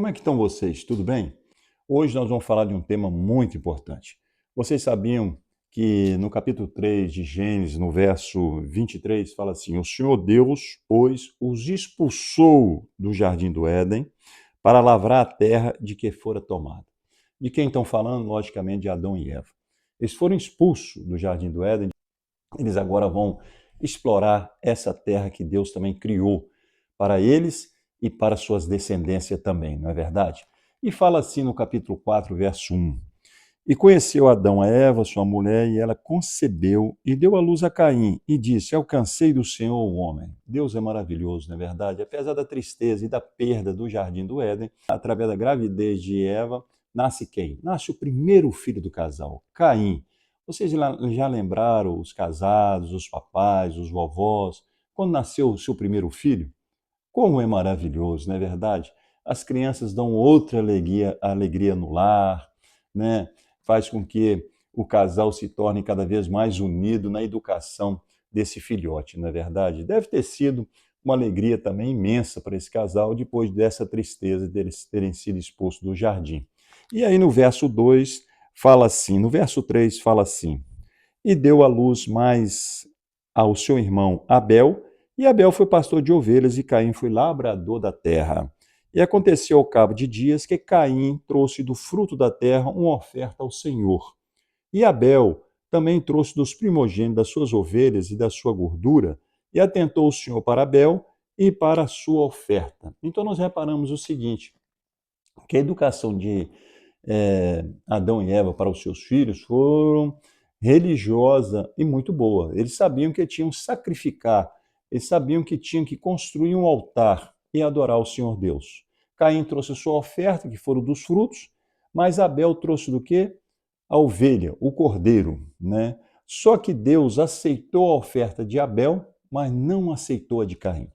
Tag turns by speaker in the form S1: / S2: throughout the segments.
S1: como é que estão vocês? Tudo bem? Hoje nós vamos falar de um tema muito importante. Vocês sabiam que no capítulo 3 de Gênesis, no verso 23, fala assim: O Senhor Deus, pois, os expulsou do jardim do Éden para lavrar a terra de que fora tomada. De quem estão falando? Logicamente, de Adão e Eva. Eles foram expulsos do jardim do Éden, eles agora vão explorar essa terra que Deus também criou para eles e para suas descendências também, não é verdade? E fala assim no capítulo 4, verso 1. E conheceu Adão a Eva, sua mulher, e ela concebeu e deu à luz a Caim, e disse: Alcancei do Senhor o homem. Deus é maravilhoso, não é verdade? Apesar da tristeza e da perda do jardim do Éden, através da gravidez de Eva, nasce quem? Nasce o primeiro filho do casal, Caim. Vocês já lembraram os casados, os papais, os vovós, quando nasceu o seu primeiro filho? Como é maravilhoso, não é verdade? As crianças dão outra alegria no lar, né? Faz com que o casal se torne cada vez mais unido na educação desse filhote, não é verdade? Deve ter sido uma alegria também imensa para esse casal depois dessa tristeza deles terem sido expulsos do jardim. E aí no verso 2 fala assim, no verso 3 fala assim: E deu à luz mais ao seu irmão Abel, e Abel foi pastor de ovelhas, e Caim foi labrador da terra. E aconteceu ao cabo de dias que Caim trouxe do fruto da terra uma oferta ao Senhor. E Abel também trouxe dos primogênitos das suas ovelhas e da sua gordura, e atentou o Senhor para Abel e para a sua oferta. Então nós reparamos o seguinte, que a educação de Adão e Eva para os seus filhos foram religiosa e muito boa. Eles sabiam que tinham que sacrificar, eles sabiam que tinham que construir um altar e adorar o Senhor Deus. Caim trouxe a sua oferta, que foram dos frutos, mas Abel trouxe do quê? A ovelha, o cordeiro, né? Só que Deus aceitou a oferta de Abel, mas não aceitou a de Caim.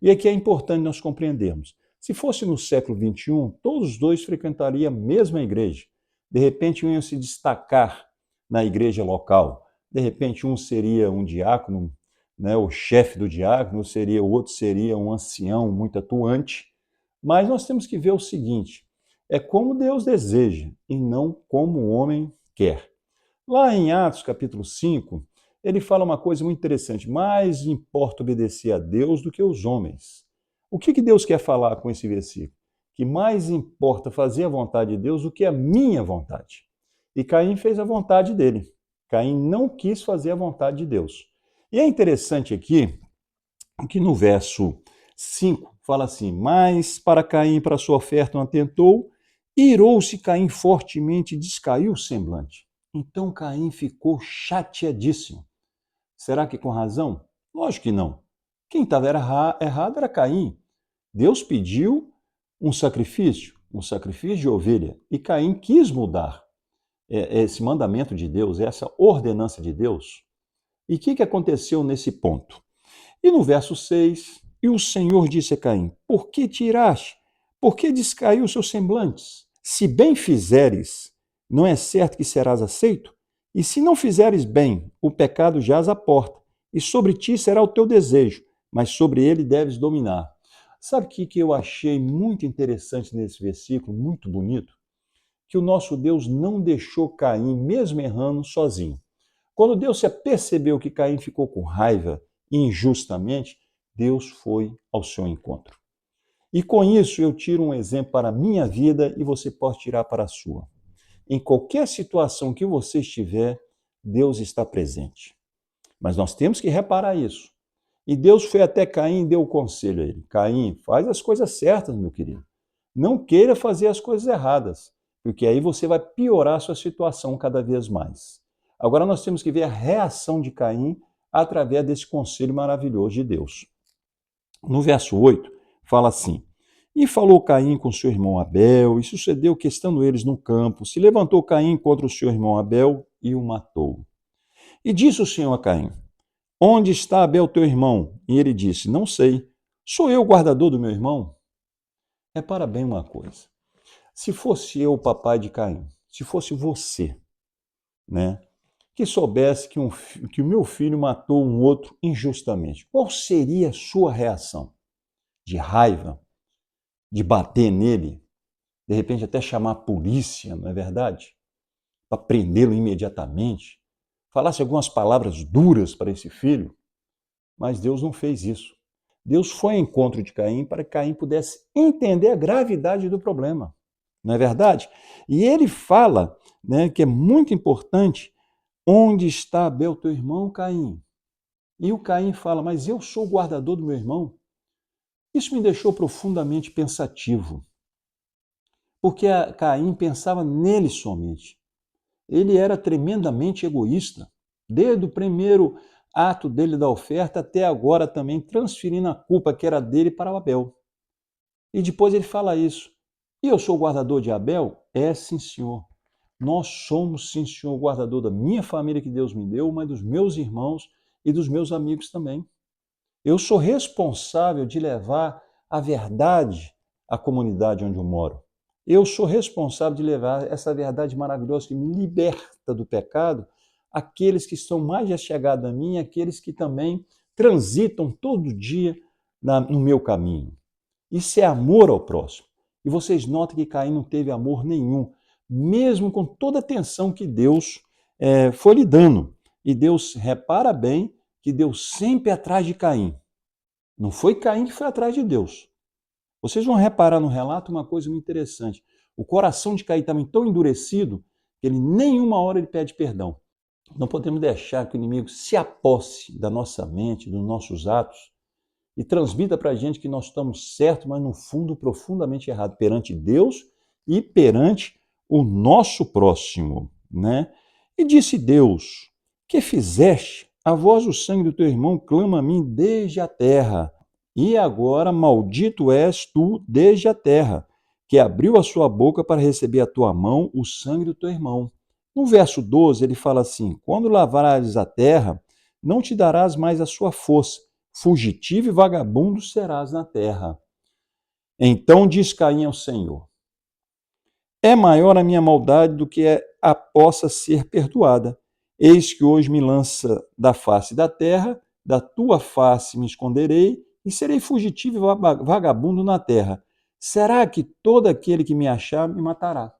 S1: E aqui é importante nós compreendermos. Se fosse no século XXI, todos os dois frequentariam a mesma igreja. De repente, um ia se destacar na igreja local. De repente, um seria um diácono, né, o chefe do diácono, o outro seria um ancião muito atuante. Mas nós temos que ver o seguinte: é como Deus deseja e não como o homem quer. Lá em Atos, capítulo 5, ele fala uma coisa muito interessante: mais importa obedecer a Deus do que os homens. O que Deus quer falar com esse versículo? Que mais importa fazer a vontade de Deus do que a minha vontade. E Caim fez a vontade dele. Caim não quis fazer a vontade de Deus. E é interessante aqui que no verso 5 fala assim: Mas para Caim, para sua oferta, não atentou, irou-se Caim fortemente e descaiu o semblante. Então Caim ficou chateadíssimo. Será que com razão? Lógico que não. Quem estava errado era Caim. Deus pediu um sacrifício de ovelha, e Caim quis mudar esse mandamento de Deus, essa ordenança de Deus. E o que aconteceu nesse ponto? E no verso 6, e o Senhor disse a Caim: Por que tiraste? Por que descaiu os seus semblantes? Se bem fizeres, não é certo que serás aceito? E se não fizeres bem, o pecado jaz à porta, e sobre ti será o teu desejo, mas sobre ele deves dominar. Sabe o que eu achei muito interessante nesse versículo, muito bonito? Que o nosso Deus não deixou Caim, mesmo errando, sozinho. Quando Deus se apercebeu que Caim ficou com raiva injustamente, Deus foi ao seu encontro. E com isso eu tiro um exemplo para a minha vida e você pode tirar para a sua. Em qualquer situação que você estiver, Deus está presente. Mas nós temos que reparar isso. E Deus foi até Caim e deu o conselho a ele: Caim, faz as coisas certas, meu querido. Não queira fazer as coisas erradas, porque aí você vai piorar a sua situação cada vez mais. Agora nós temos que ver a reação de Caim através desse conselho maravilhoso de Deus. No verso 8, fala assim: E falou Caim com seu irmão Abel, e sucedeu que, estando eles no campo, se levantou Caim contra o seu irmão Abel e o matou. E disse o Senhor a Caim: Onde está Abel teu irmão? E ele disse: Não sei. Sou eu o guardador do meu irmão? Repara bem uma coisa. Se fosse eu o papai de Caim, se fosse você, né, que soubesse que o meu filho matou um outro injustamente, qual seria a sua reação? De raiva? De bater nele? de repente até chamar a polícia, não é verdade? Para prendê-lo imediatamente, falasse algumas palavras duras para esse filho, mas Deus não fez isso. Deus foi ao encontro de Caim para que Caim pudesse entender a gravidade do problema, não é verdade? E ele fala, né, que é muito importante, onde está Abel, teu irmão, Caim? E o Caim fala, mas eu sou o guardador do meu irmão. Isso me deixou profundamente pensativo, porque Caim pensava nele somente. Ele era tremendamente egoísta, desde o primeiro ato dele da oferta até agora também transferindo a culpa que era dele para o Abel. E depois ele fala isso. E eu sou o guardador de Abel? É, sim, senhor. Nós somos, sim, senhor, o guardador da minha família que Deus me deu, mas dos meus irmãos e dos meus amigos também. Eu sou responsável de levar a verdade à comunidade onde eu moro. Eu sou responsável de levar essa verdade maravilhosa que me liberta do pecado àqueles que estão mais chegados a mim, àqueles que também transitam todo dia no meu caminho. Isso é amor ao próximo. E vocês notam que Caim não teve amor nenhum, mesmo com toda a atenção que Deus foi lhe dando. E Deus repara bem que Deus sempre atrás de Caim. Não foi Caim que foi atrás de Deus. Vocês vão reparar no relato uma coisa muito interessante. O coração de Caim estava tão endurecido que ele nenhuma hora ele pede perdão. Não podemos deixar que o inimigo se aposse da nossa mente, dos nossos atos, e transmita para a gente que nós estamos certos, mas no fundo profundamente errado perante Deus e perante o nosso próximo, né? E disse Deus, que fizeste? A voz do sangue do teu irmão clama a mim desde a terra. E agora maldito és tu desde a terra, que abriu a sua boca para receber a tua mão o sangue do teu irmão. No verso 12 ele fala assim, quando lavrares a terra, não te darás mais a sua força, fugitivo e vagabundo serás na terra. Então diz Caim ao Senhor, é maior a minha maldade do que a possa ser perdoada. Eis que hoje me lança da face da terra, da tua face me esconderei, e serei fugitivo e vagabundo na terra. Será que todo aquele que me achar me matará?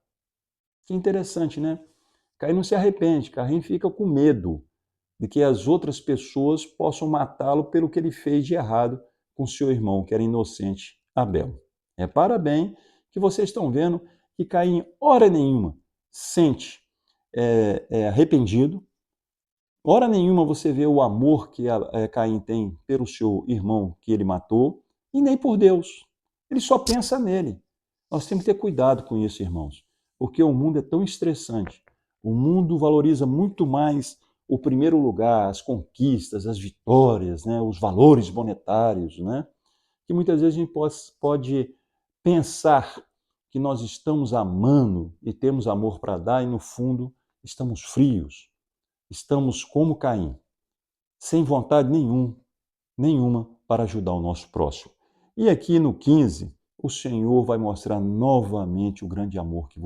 S1: Que interessante, né? Caim não se arrepende, Caim fica com medo de que as outras pessoas possam matá-lo pelo que ele fez de errado com seu irmão, que era inocente, Abel. Repara bem que vocês estão vendo que Caim, hora nenhuma, sente arrependido, hora nenhuma você vê o amor que Caim tem pelo seu irmão que ele matou, e nem por Deus. Ele só pensa nele. Nós temos que ter cuidado com isso, irmãos, porque o mundo é tão estressante. O mundo valoriza muito mais o primeiro lugar, as conquistas, as vitórias, né, os valores monetários, né, que muitas vezes a gente pode pensar que nós estamos amando e temos amor para dar e no fundo estamos frios, estamos como Caim, sem vontade nenhuma para ajudar o nosso próximo. E aqui no 15, o Senhor vai mostrar novamente o grande amor que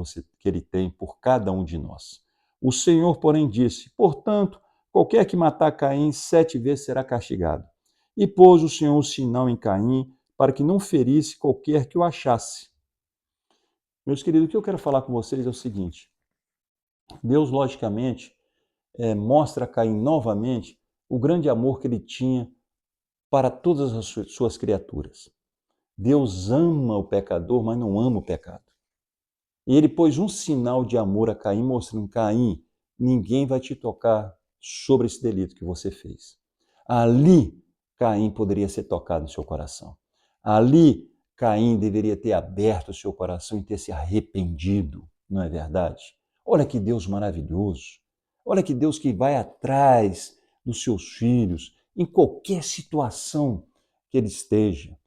S1: ele tem por cada um de nós. O Senhor, porém, disse, portanto, qualquer que matar Caim 7 vezes será castigado. E pôs o Senhor um sinal em Caim para que não ferisse qualquer que o achasse. Meus queridos, o que eu quero falar com vocês é o seguinte, Deus, logicamente, mostra a Caim novamente o grande amor que ele tinha para todas as suas criaturas. Deus ama o pecador, mas não ama o pecado. E ele pôs um sinal de amor a Caim, mostrando, Caim, ninguém vai te tocar sobre esse delito que você fez. Ali, Caim poderia ser tocado no seu coração. Ali, Caim deveria ter aberto o seu coração e ter se arrependido, não é verdade? Olha que Deus maravilhoso. Olha que Deus que vai atrás dos seus filhos, em qualquer situação que ele esteja.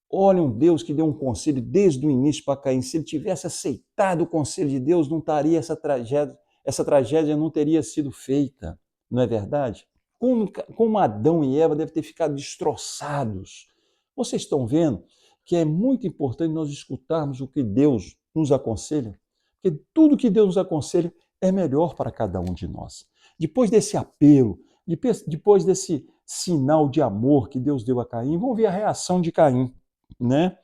S1: Olha um Deus que deu um conselho desde o início para Caim. Se ele tivesse aceitado o conselho de Deus, não estaria essa tragédia não teria sido feita, não é verdade? Como Adão e Eva devem ter ficado destroçados. Vocês estão vendo que é muito importante nós escutarmos o que Deus nos aconselha, porque tudo que Deus nos aconselha é melhor para cada um de nós. Depois desse apelo, depois desse sinal de amor que Deus deu a Caim, vamos ver a reação de Caim, né?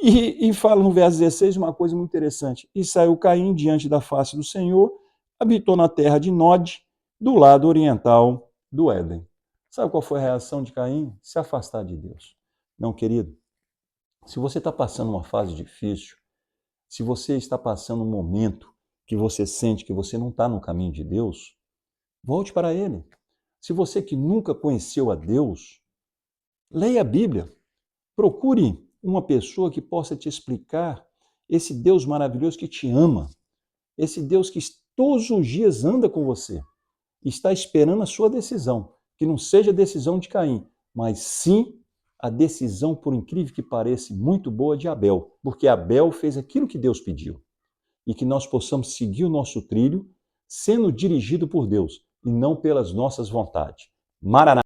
S1: E fala no verso 16 uma coisa muito interessante. E saiu Caim diante da face do Senhor, habitou na terra de Nod, do lado oriental do Éden. Sabe qual foi a reação de Caim? Se afastar de Deus. Não, querido, se você está passando uma fase difícil, se você está passando um momento que você sente que você não está no caminho de Deus, volte para Ele. Se você que nunca conheceu a Deus, leia a Bíblia. Procure uma pessoa que possa te explicar esse Deus maravilhoso que te ama, esse Deus que todos os dias anda com você, está esperando a sua decisão, que não seja a decisão de Caim, mas sim a decisão, por incrível que pareça, muito boa de Abel, porque Abel fez aquilo que Deus pediu, e que nós possamos seguir o nosso trilho, sendo dirigido por Deus, e não pelas nossas vontades. Maraná.